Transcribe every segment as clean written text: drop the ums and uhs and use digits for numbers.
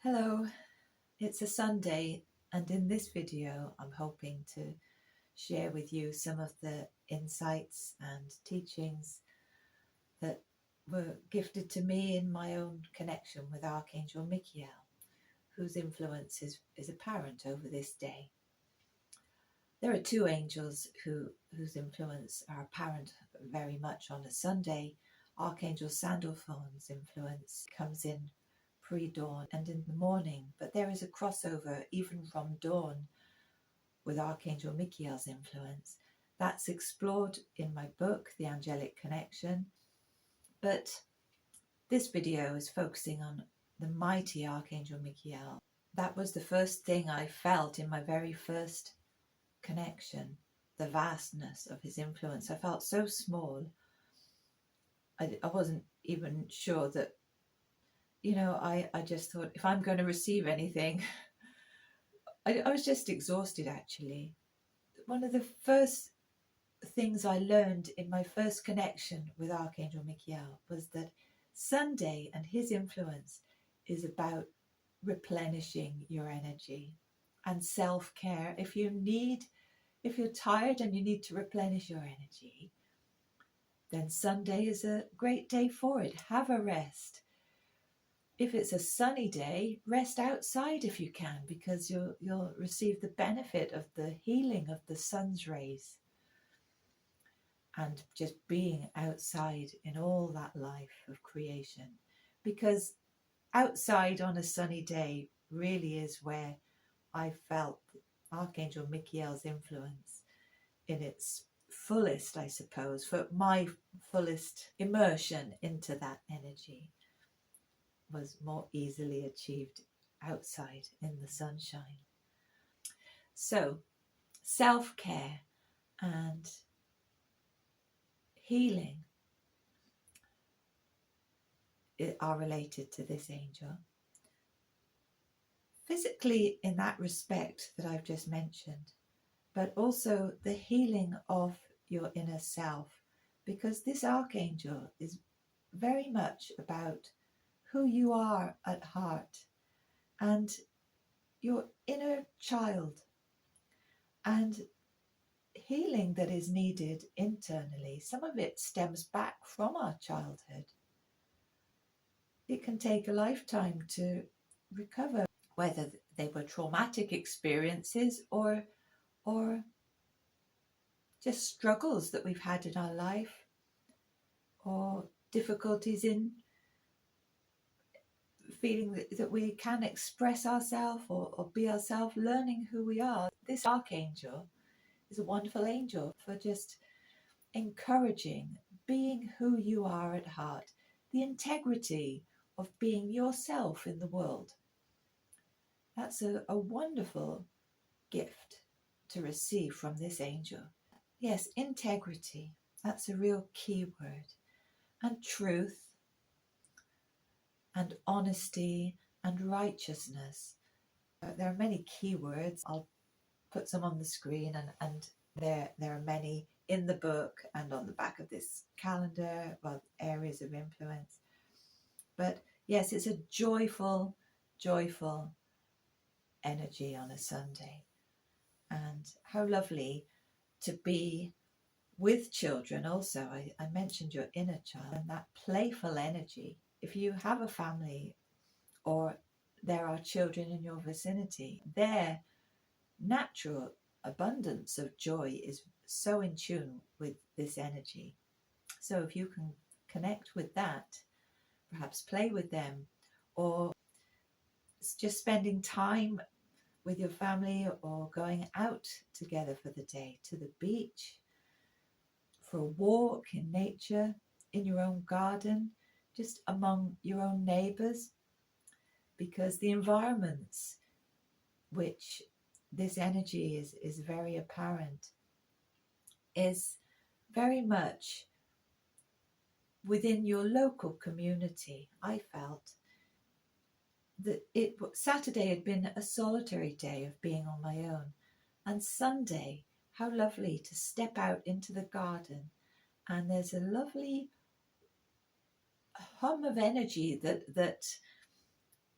Hello, it's a Sunday, and in this video I'm hoping to share with you some of the insights and teachings that were gifted to me in my own connection with Archangel Michael, whose influence is apparent over this day. There are two angels whose influence are apparent very much on a Sunday. Archangel Sandalphon's influence comes in pre-dawn and in the morning, but there is a crossover even from dawn with Archangel Michael's influence. That's explored in my book, The Angelic Connection, but this video is focusing on the mighty Archangel Michael. That was the first thing I felt in my very first connection, the vastness of his influence. I felt so small. I wasn't even sure that, I just thought, if I'm going to receive anything, I was just exhausted actually. One of the first things I learned in my first connection with Archangel Michael was that Sunday and his influence is about replenishing your energy and self-care. If you're tired and you need to replenish your energy, then Sunday is a great day for it. Have a rest. If it's a sunny day, rest outside if you can, because you'll receive the benefit of the healing of the sun's rays and just being outside in all that life of creation. Because outside on a sunny day really is where I felt Archangel Michael's influence in its fullest, I suppose, for my fullest immersion into that energy was more easily achieved outside in the sunshine. So self-care and healing are related to this angel. Physically in that respect that I've just mentioned, but also the healing of your inner self, because this archangel is very much about who you are at heart and your inner child and healing that is needed internally. Some of it stems back from our childhood. It can take a lifetime to recover, whether they were traumatic experiences or just struggles that we've had in our life, or difficulties in feeling that we can express ourselves or be ourselves, learning who we are. This archangel is a wonderful angel for just encouraging being who you are at heart, the integrity of being yourself in the world. That's a wonderful gift to receive from this angel. Yes, integrity, that's a real key word. And truth and honesty and righteousness. There are many key words. I'll put some on the screen, and there are many in the book and on the back of this calendar, well, areas of influence. But yes, it's a joyful energy on a Sunday. And how lovely to be with children also. I mentioned your inner child and that playful energy. If you have a family or there are children in your vicinity, their natural abundance of joy is so in tune with this energy. So if you can connect with that, perhaps play with them, or just spending time with your family or going out together for the day to the beach, for a walk in nature, in your own garden, just among your own neighbours, because the environments which this energy is very apparent is very much within your local community. I felt that Saturday had been a solitary day of being on my own, and Sunday, how lovely to step out into the garden, and there's a lovely hum of energy that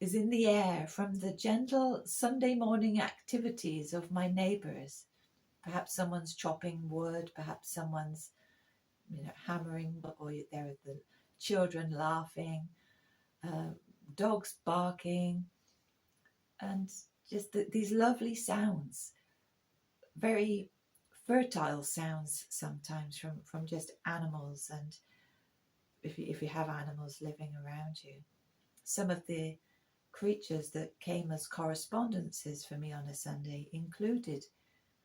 is in the air from the gentle Sunday morning activities of my neighbours. Perhaps someone's chopping wood, perhaps someone's hammering, or there are the children laughing, dogs barking, and just these lovely sounds, very fertile sounds sometimes from just animals, and if you have animals living around you. Some of the creatures that came as correspondences for me on a Sunday included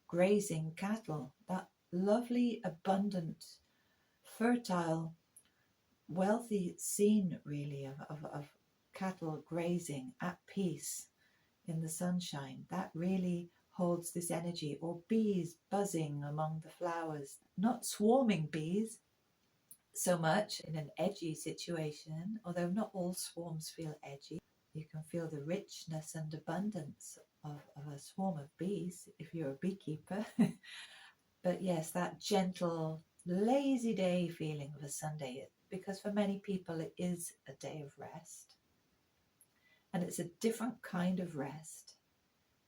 grazing cattle, that lovely, abundant, fertile, wealthy scene really of cattle grazing at peace in the sunshine. That really holds this energy. Or bees buzzing among the flowers, not swarming bees so much in an edgy situation, although not all swarms feel edgy. You can feel the richness and abundance of a swarm of bees if you're a beekeeper. But yes, that gentle, lazy day feeling of a Sunday, because for many people it is a day of rest. And it's a different kind of rest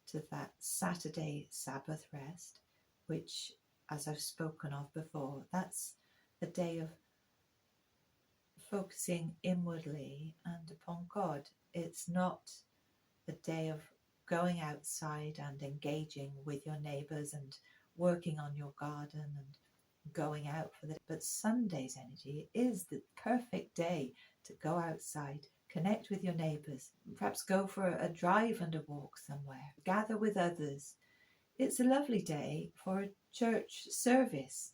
to that Saturday Sabbath rest, which, as I've spoken of before, that's a day of focusing inwardly and upon God. It's not a day of going outside and engaging with your neighbours and working on your garden and going out for the day. But Sunday's energy is the perfect day to go outside, connect with your neighbours, perhaps go for a drive and a walk somewhere, gather with others. It's a lovely day for a church service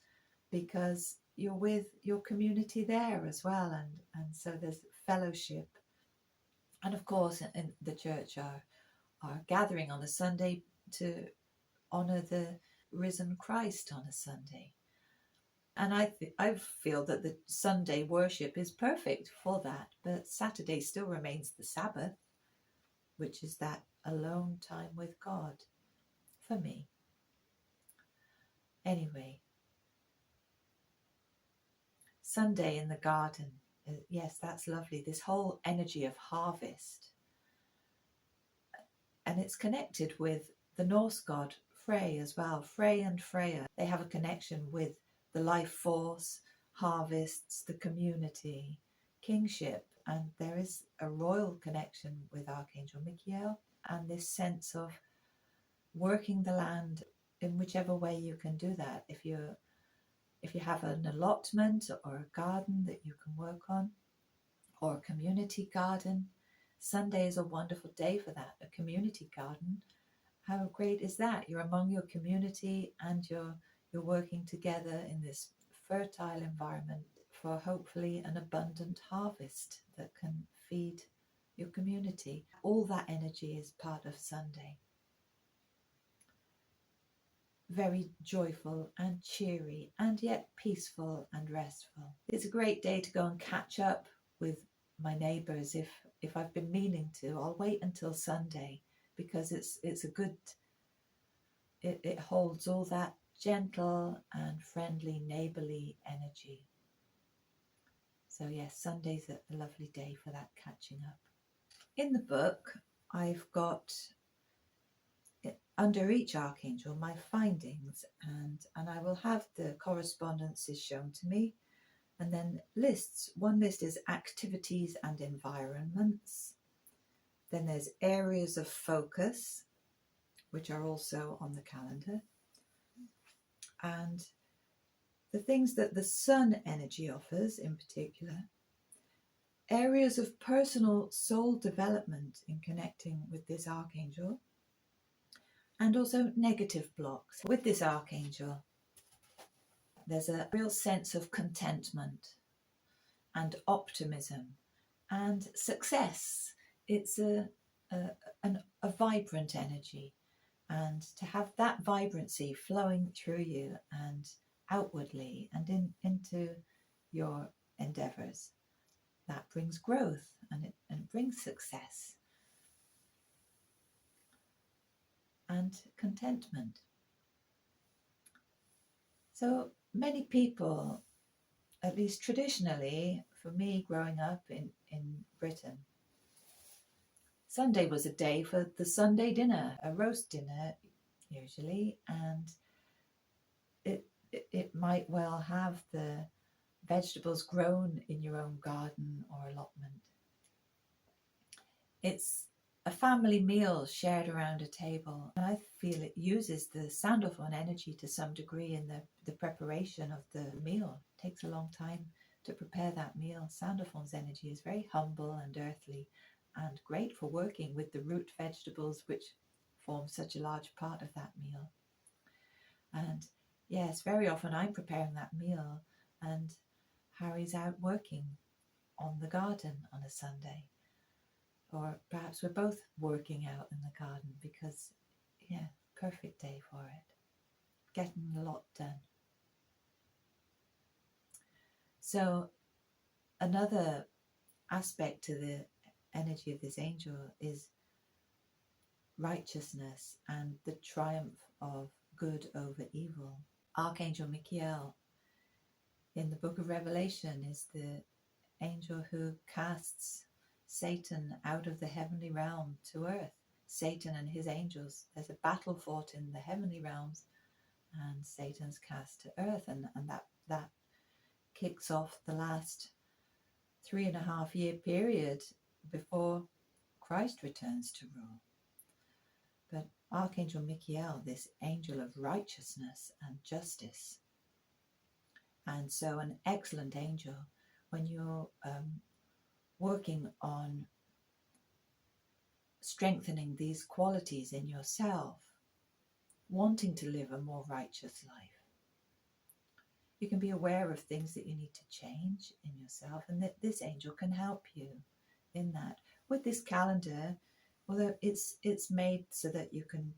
because you're with your community there as well, and so there's fellowship. And of course in the church are gathering on a Sunday to honour the risen Christ on a Sunday. And I feel that the Sunday worship is perfect for that, but Saturday still remains the Sabbath, which is that alone time with God for me. Anyway, Sunday in the garden, yes, that's lovely. This whole energy of harvest. And it's connected with the Norse god Frey as well. Frey and Freya, they have a connection with the life force, harvests, the community, kingship. And there is a royal connection with Archangel Michael, and this sense of working the land in whichever way you can do that. If you have an allotment or a garden that you can work on, or a community garden, Sunday is a wonderful day for that. A community garden, how great is that? You're among your community and you're working together in this fertile environment for hopefully an abundant harvest that can feed your community. All that energy is part of Sunday. Very joyful and cheery and yet peaceful and restful. It's a great day to go and catch up with my neighbours. If I've been meaning to, I'll wait until Sunday because it's a good, it holds all that gentle and friendly neighbourly energy. So yes, Sunday's a lovely day for that catching up. In the book I've got under each archangel my findings, and I will have the correspondences shown to me, and then lists. One list is activities and environments. Then there's areas of focus, which are also on the calendar, and the things that the sun energy offers in particular, areas of personal soul development in connecting with this archangel, and also negative blocks. With this archangel, there's a real sense of contentment and optimism and success. It's a vibrant energy, and to have that vibrancy flowing through you and outwardly and into your endeavours, that brings growth and it brings success and contentment. So many people, at least traditionally, for me growing up in Britain, Sunday was a day for the Sunday dinner, a roast dinner usually, and it might well have the vegetables grown in your own garden or allotment. It's a family meal shared around a table, and I feel it uses the Sandalphon energy to some degree in the preparation of the meal. It takes a long time to prepare that meal. Sandalphon's energy is very humble and earthly and great for working with the root vegetables which form such a large part of that meal. And yes, very often I'm preparing that meal and Harry's out working on the garden on a Sunday. Or perhaps we're both working out in the garden because, yeah, perfect day for it. Getting a lot done. So another aspect to the energy of this angel is righteousness and the triumph of good over evil. Archangel Michael in the book of Revelation is the angel who casts Satan out of the heavenly realm to earth. Satan and his angels, there's a battle fought in the heavenly realms and Satan's cast to earth, and that kicks off the last 3.5 year period before Christ returns to rule. But Archangel Michael, this angel of righteousness and justice, and so an excellent angel when you're working on strengthening these qualities in yourself, wanting to live a more righteous life. You can be aware of things that you need to change in yourself, and that this angel can help you in that. With this calendar, although it's made so that you can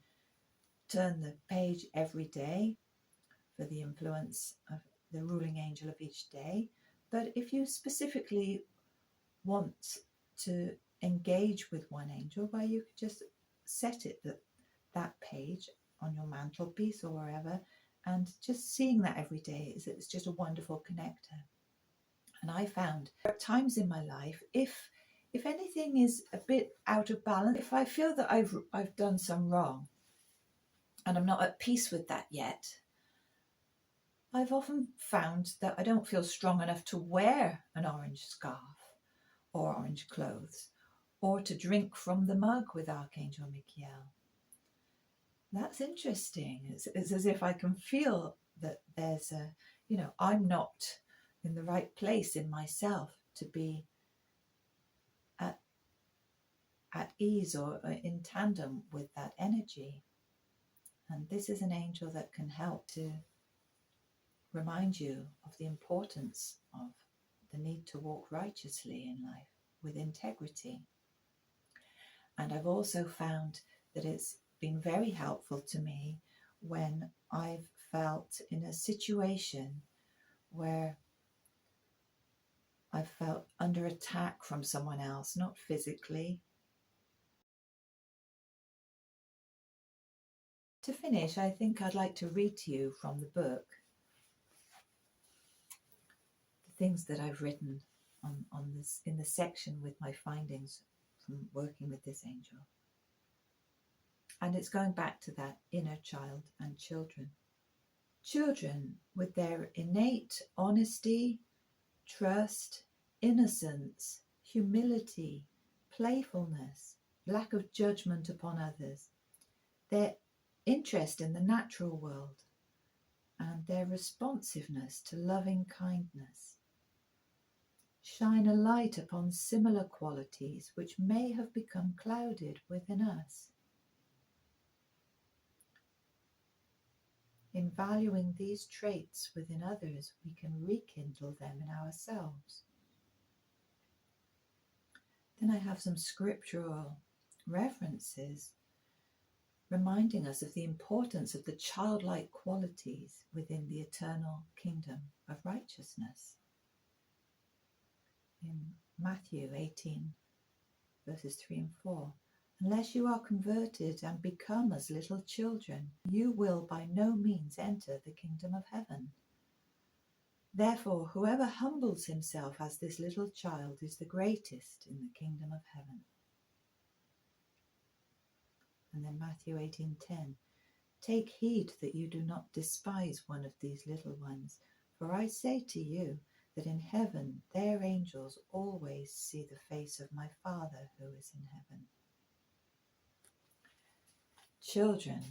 turn the page every day for the influence of the ruling angel of each day, but if you specifically want to engage with one angel, where you could just set it that page on your mantelpiece or wherever, and just seeing that every day it's just a wonderful connector. And I found at times in my life, if anything is a bit out of balance, if I feel that I've done some wrong and I'm not at peace with that yet, I've often found that I don't feel strong enough to wear an orange scarf or orange clothes, or to drink from the mug with Archangel Michael. That's interesting. It's as if I can feel that there's I'm not in the right place in myself to be at ease or in tandem with that energy. And this is an angel that can help to remind you of the importance of the need to walk righteously in life with integrity. And I've also found that it's been very helpful to me when I've felt in a situation where I felt under attack from someone else, not physically. To finish, I think I'd like to read to you from the book the things that I've written on this in the section with my findings from working with this angel. And it's going back to that inner child and children. Children with their innate honesty, trust, innocence, humility, playfulness, lack of judgment upon others, their interest in the natural world, and their responsiveness to loving kindness shine a light upon similar qualities which may have become clouded within us. In valuing these traits within others, we can rekindle them in ourselves. Then I have some scriptural references reminding us of the importance of the childlike qualities within the eternal kingdom of righteousness. In Matthew 18, verses 3 and 4, unless you are converted and become as little children, you will by no means enter the kingdom of heaven. Therefore, whoever humbles himself as this little child is the greatest in the kingdom of heaven. And then Matthew 18:10, take heed that you do not despise one of these little ones, for I say to you that in heaven their angels always see the face of my Father who is in heaven. Children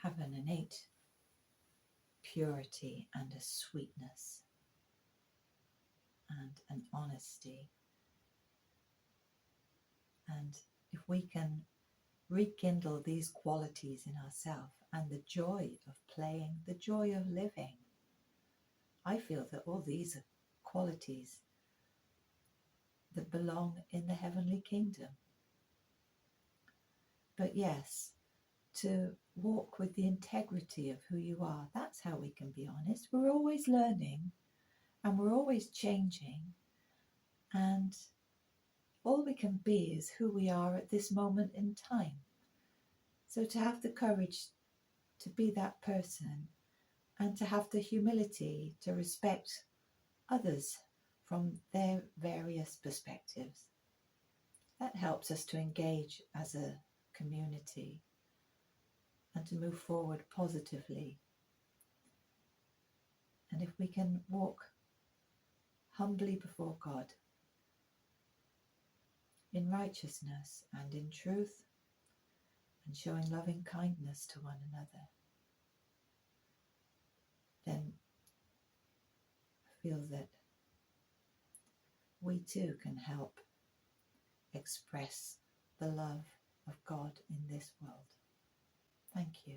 have an innate purity and a sweetness and an honesty. And if we can rekindle these qualities in ourselves and the joy of playing, the joy of living, I feel that all these are qualities that belong in the heavenly kingdom. But yes, to walk with the integrity of who you are, that's how we can be honest. We're always learning and we're always changing, and all we can be is who we are at this moment in time. So to have the courage to be that person and to have the humility to respect others from their various perspectives, that helps us to engage as a community and to move forward positively. And if we can walk humbly before God in righteousness and in truth and showing loving kindness to one another, then I feel that we too can help express the love of God in this world. Thank you.